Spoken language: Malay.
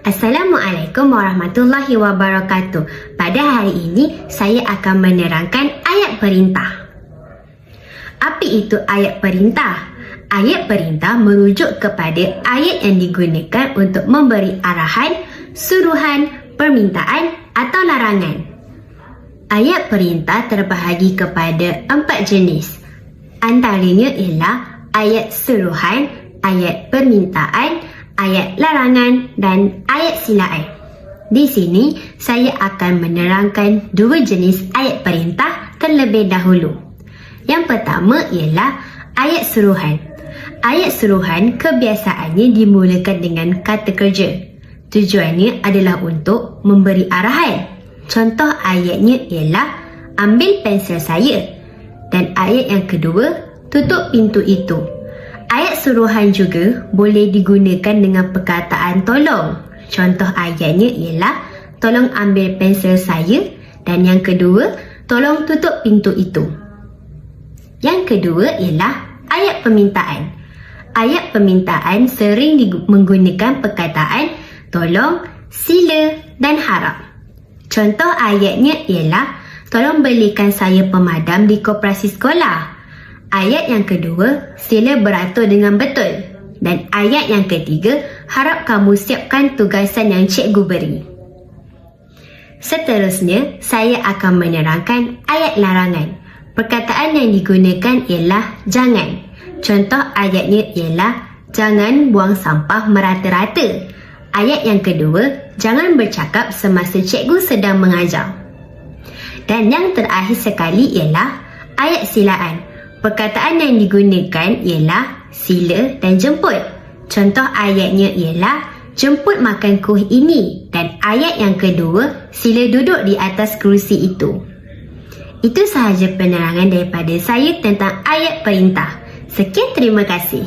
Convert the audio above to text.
Assalamualaikum warahmatullahi wabarakatuh. Pada hari ini, saya akan menerangkan ayat perintah. Apa itu ayat perintah? Ayat perintah merujuk kepada ayat yang digunakan untuk memberi arahan, suruhan, permintaan atau larangan. Ayat perintah terbahagi kepada 4 jenis. Antaranya ialah ayat suruhan, ayat permintaan, ayat larangan dan ayat silaan. Di sini, saya akan menerangkan 2 jenis ayat perintah terlebih dahulu. Yang pertama ialah ayat suruhan. Ayat suruhan kebiasaannya dimulakan dengan kata kerja. Tujuannya adalah untuk memberi arahan. Contoh ayatnya ialah ambil pensel saya. Dan ayat yang kedua, tutup pintu itu. Ayat suruhan juga boleh digunakan dengan perkataan tolong. Contoh ayatnya ialah tolong ambil pensel saya. Dan yang kedua, tolong tutup pintu itu. Yang kedua ialah ayat permintaan. Ayat permintaan sering menggunakan perkataan tolong, sila dan harap. Contoh ayatnya ialah tolong belikan saya pemadam di koperasi sekolah. Ayat yang kedua, sila beratur dengan betul. Dan ayat yang ketiga, harap kamu siapkan tugasan yang cikgu beri. Seterusnya, saya akan menerangkan ayat larangan. Perkataan yang digunakan ialah jangan. Contoh ayatnya ialah jangan buang sampah merata-rata. Ayat yang kedua, jangan bercakap semasa cikgu sedang mengajar. Dan yang terakhir sekali ialah ayat silaan. Perkataan yang digunakan ialah sila dan jemput. Contoh ayatnya ialah jemput makan kuih ini. Dan ayat yang kedua, sila duduk di atas kerusi itu. Itu sahaja penerangan daripada saya tentang ayat perintah. Sekian, terima kasih.